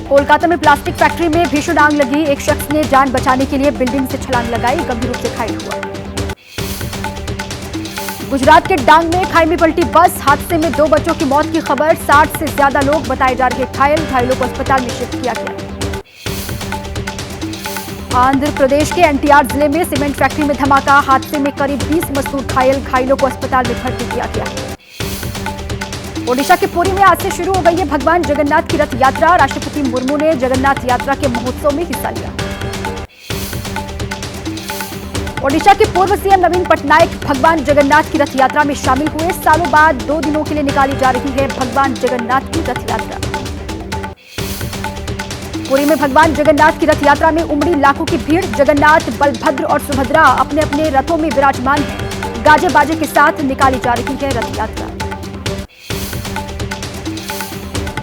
कोलकाता में plastic factory में भीषण आग लगी। एक शख्स ने जान बचाने के लिए बिल्डिंग से छलांग लगाई, गंभीर रूप से घायल हुआ। गुजरात के डांग में खाई में पलटी बस, हादसे में 2 बच्चों की मौत की खबर। 60 से ज्यादा लोग बताए जा रहे घायल, घायलों को अस्पताल में शिफ्ट किया गया। आंध्र प्रदेश के एनटीआर जिले में सीमेंट फैक्ट्री में धमाका, हादसे में करीब 20 मजदूर घायल, घायलों को अस्पताल में भर्ती किया गया। ओडिशा के पुरी में आज से शुरू हो गई है भगवान जगन्नाथ की रथ यात्रा। राष्ट्रपति मुर्मू ने जगन्नाथ यात्रा के महोत्सव में हिस्सा लिया। ओडिशा के पूर्व सीएम नवीन पटनायक भगवान जगन्नाथ की रथ यात्रा में शामिल हुए। सालों बाद 2 दिनों के लिए निकाली जा रही है भगवान जगन्नाथ की रथ यात्रा। पुरी में भगवान जगन्नाथ की रथ यात्रा में उमड़ी लाखों की भीड़। जगन्नाथ, बलभद्र और सुभद्रा अपने अपने रथों में विराजमान हैं। गाजे बाजे के साथ निकाली जा रही है रथ यात्रा।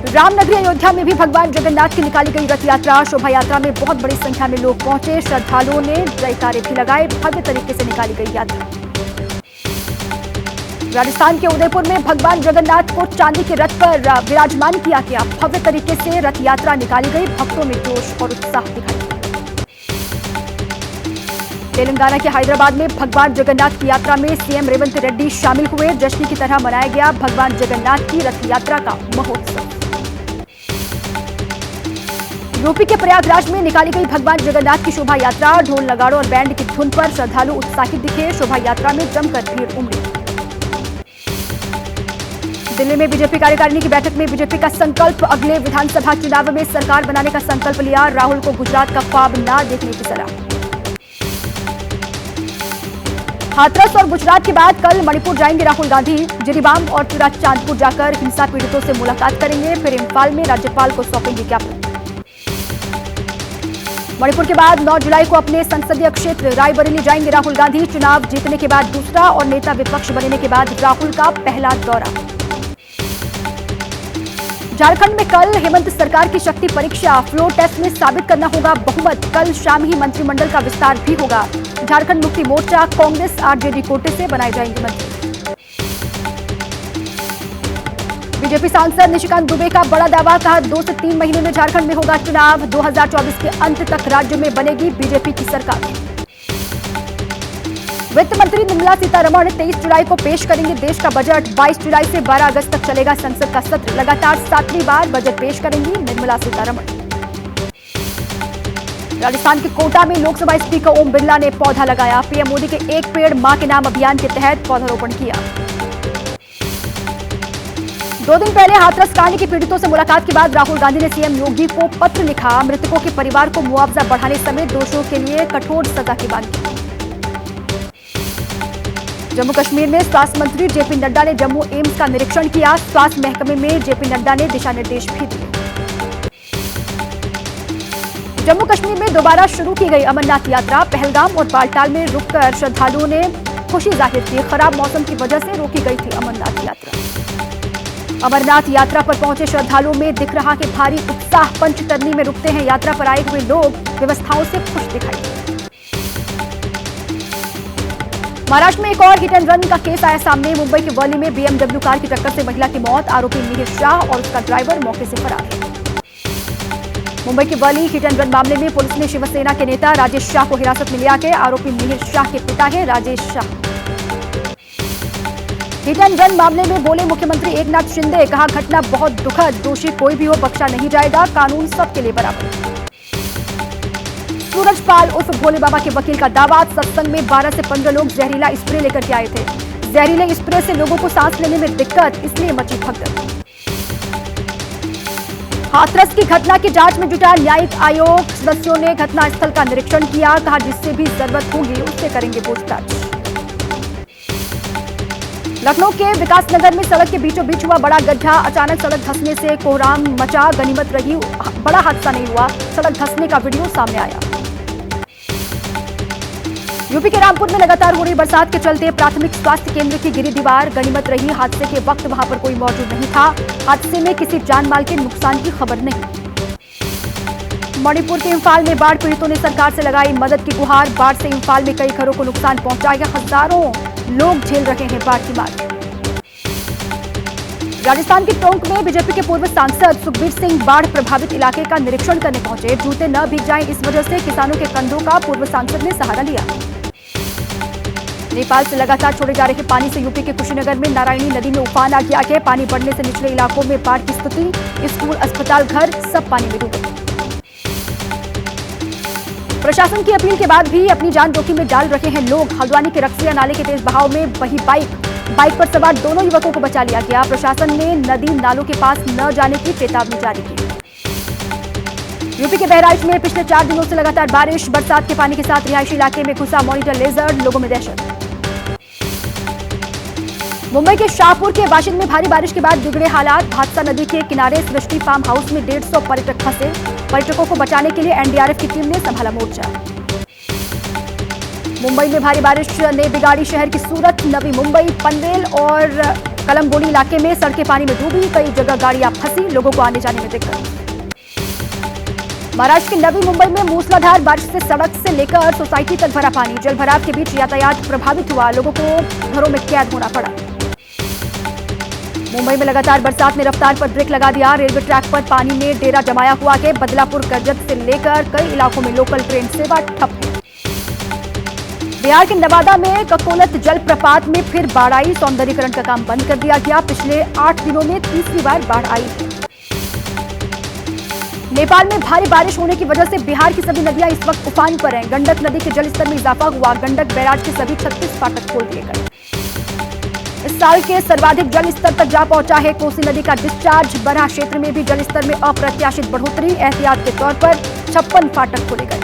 रामनगरी अयोध्या में भी भगवान जगन्नाथ की निकाली गई रथ यात्रा। शोभा यात्रा में बहुत बड़ी संख्या में लोग पहुंचे। श्रद्धालुओं ने जयकारे भी लगाए। भव्य तरीके से निकाली गई यात्रा। राजस्थान के उदयपुर में भगवान जगन्नाथ को चांदी के रथ पर विराजमान किया गया। भव्य तरीके से रथ यात्रा निकाली गई। भक्तों में जोश और उत्साह दिखाई दिया। तेलंगाना के हैदराबाद में भगवान जगन्नाथ की यात्रा में सीएम रेवंत रेड्डी शामिल हुए। जश्न की तरह मनाया गया भगवान जगन्नाथ की रथ यात्रा का महोत्सव। यूपी के प्रयागराज में निकाली गई भगवान जगन्नाथ की शोभा यात्रा। ढोल, नगाड़ों और बैंड की धुन पर श्रद्धालु उत्साहित दिखे। शोभा यात्रा में जमकर भीड़ उमड़ी। दिल्ली में बीजेपी कार्यकारिणी की बैठक में बीजेपी का संकल्प, अगले विधानसभा चुनाव में सरकार बनाने का संकल्प लिया। राहुल को गुजरात का ख्वाब न देखने की सलाह। हाथरस और गुजरात के बाद कल मणिपुर जाएंगे राहुल गांधी। जिरीबाम और चुराचांदपुर जाकर हिंसा पीड़ितों से मुलाकात करेंगे। फिर इंफाल में राज्यपाल को सौंपेंगे ज्ञापन। मणिपुर के बाद 9 जुलाई को अपने संसदीय क्षेत्र रायबरेली जाएंगे राहुल गांधी। चुनाव जीतने के बाद दूसरा और नेता विपक्ष बनने के बाद राहुल का पहला दौरा। झारखंड में कल हेमंत सरकार की शक्ति परीक्षा, फ्लोर टेस्ट में साबित करना होगा बहुमत। कल शाम ही मंत्रिमंडल का विस्तार भी होगा। झारखंड मुक्ति मोर्चा, कांग्रेस, आरजेडी कोटे से बनाए जाएंगे मंत्री। बीजेपी सांसद निशिकांत दुबे का बड़ा दावा, कहा 2 से 3 महीने में झारखंड में होगा चुनाव। 2024 के अंत तक राज्य में बनेगी बीजेपी की सरकार। वित्त मंत्री निर्मला सीतारमण 23 जुलाई को पेश करेंगे देश का बजट। 22 जुलाई से 12 अगस्त तक चलेगा संसद का सत्र। लगातार 7वीं बार बजट पेश करेंगी निर्मला सीतारमण। राजस्थान के कोटा में लोकसभा स्पीकर ओम बिरला ने पौधा लगाया। पीएम मोदी के एक पेड़ मां के नाम अभियान के तहत पौधारोपण किया। 2 दिन पहले हाथरस कांड के पीड़ितों से मुलाकात के बाद राहुल गांधी ने सीएम योगी को पत्र लिखा। मृतकों के परिवार को मुआवजा बढ़ाने समेत दोषियों के लिए कठोर सजा की मांग की। जम्मू कश्मीर में स्वास्थ्य मंत्री जेपी नड्डा ने जम्मू एम्स का निरीक्षण किया। स्वास्थ्य महकमे में जेपी नड्डा ने दिशा निर्देश भी दिए। जम्मू कश्मीर में दोबारा शुरू की गई अमरनाथ यात्रा। पहलगाम और बालटाल में रुककर श्रद्धालुओं ने खुशी जाहिर की। खराब मौसम की वजह से रोकी गई थी अमरनाथ यात्रा। अमरनाथ यात्रा पर पहुंचे श्रद्धालुओं में दिख रहा कि भारी उत्साह। पंचतरनी में रुकते हैं यात्रा पर आए हुए लोग व्यवस्थाओं से खुश दिखाई दिए। महाराष्ट्र में एक और हिट एंड रन का केस आया सामने। मुंबई के वर्ली में बीएमडब्ल्यू कार की टक्कर से महिला की मौत। आरोपी मिहिर शाह और उसका ड्राइवर मौके से फरार। मुंबई के वर्ली हिट एंड रन मामले में पुलिस ने शिवसेना के नेता राजेश शाह को हिरासत में लिया गया। आरोपी मिहिर शाह के पिता है Rajesh Shah. Hit and run मामले में बोले मुख्यमंत्री एकनाथ शिंदे, कहा घटना बहुत दुखद, दोषी कोई भी हो बख्शा नहीं जाएगा, कानून सबके लिए बराबर। सूरज पाल उर्फ भोले बाबा के वकील का दावा, सत्संग में 12 से 15 लोग जहरीला स्प्रे लेकर के आए थे। जहरीले स्प्रे से लोगों को सांस लेने में दिक्कत, इसलिए मची भगदड़। हाथरस की घटना की जांच में जुटा न्यायिक आयोग। सदस्यों ने घटनास्थल का निरीक्षण किया। कहा जिससे भी जरूरत होगी उससे करेंगे पूछताछ। लखनऊ के विकासनगर में सड़क के बीचों बीच हुआ बड़ा गड्ढा। अचानक सड़क धंसने से कोहराम मचा। गनीमत रही बड़ा हादसा नहीं हुआ। सड़क धंसने का वीडियो सामने आया। यूपी के रामपुर में लगातार हो रही बरसात के चलते प्राथमिक स्वास्थ्य केंद्र की गिरी दीवार। गनीमत रही हादसे के वक्त वहां पर कोई मौजूद नहीं था। हादसे में किसी जान माल के नुकसान की खबर नहीं। मणिपुर के इंफाल में बाढ़ पीड़ितों ने सरकार से लगाई मदद की गुहार। बाढ़ से इंफाल में कई घरों को नुकसान पहुंचा गया। हजारों लोग झेल रहे हैं बाढ़ की मार। राजस्थान के टोंक में बीजेपी के पूर्व सांसद सुखबीर सिंह बाढ़ प्रभावित इलाके का निरीक्षण करने पहुंचे। जूते न भीग जाएं, इस वजह से किसानों के कंधों का पूर्व सांसद ने सहारा लिया। नेपाल से लगातार छोड़े जा रहे पानी से यूपी के कुशीनगर में नारायणी नदी में उफान आ गया है। पानी बढ़ने से निचले इलाकों में बाढ़ की स्थिति। स्कूल, अस्पताल, घर सब पानी में डूबे। प्रशासन की अपील के बाद भी अपनी जान जोखिम में डाल रहे हैं लोग। हल्द्वानी के रक्सिया नाले के तेज बहाव में वही बाइक पर सवार दोनों युवकों को बचा लिया गया। प्रशासन ने नदी नालों के पास न जाने की चेतावनी जारी की। यूपी के बहराइच में पिछले 4 दिनों से लगातार बारिश। बरसात के पानी के साथ रिहायशी इलाके में घुसा मॉनिटर लेजर, लोगों में दहशत। मुंबई के शाहपुर के वाशिंद में भारी बारिश के बाद बिगड़े हालात। भादसा नदी के किनारे सृष्टि फार्म हाउस में 150 पर्यटक फंसे। पर्यटकों को बचाने के लिए एनडीआरएफ की टीम ने संभाला मोर्चा। मुंबई में भारी बारिश ने बिगाड़ी शहर की सूरत। नवी मुंबई, पनवेल और कलमबोली इलाके में सड़कें पानी में डूबी। कई जगह गाड़ियां फंसी, लोगों को आने जाने में दिक्कत। महाराष्ट्र के नवी मुंबई में मूसलाधार बारिश से सड़क से लेकर सोसाइटी तक भरा पानी। जलभराव के बीच यातायात प्रभावित हुआ, लोगों को घरों में कैद होना पड़ा। मुंबई में लगातार बरसात ने रफ्तार पर ब्रेक लगा दिया। रेलवे ट्रैक पर पानी ने डेरा जमाया हुआ है। बदलापुर, करजत से लेकर कई इलाकों में लोकल ट्रेन सेवा ठप है। बिहार के नवादा में ककोलत जलप्रपात में फिर बाढ़ आई। सौंदर्यीकरण का काम बंद कर दिया गया। पिछले 8 दिनों में तीसरी बार बाढ़ आई। नेपाल में भारी बारिश होने की वजह से बिहार की सभी नदियां इस वक्त उफान पर हैं। गंडक नदी के जलस्तर में इजाफा हुआ। गंडक बैराज के सभी 36 फाटक खोल दिए गए। इस साल के सर्वाधिक जल स्तर तक जा पहुंचा है कोसी नदी का डिस्चार्ज। बरहा क्षेत्र में भी जल स्तर में अप्रत्याशित बढ़ोतरी। एहतियात के तौर पर 56 फाटक खोले गए।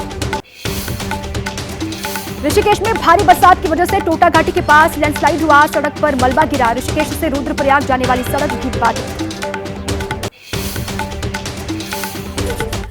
ऋषिकेश में भारी बरसात की वजह से टोटा घाटी के पास लैंडस्लाइड हुआ। सड़क पर मलबा गिरा। ऋषिकेश से रुद्रप्रयाग जाने वाली सड़क भी बाधित।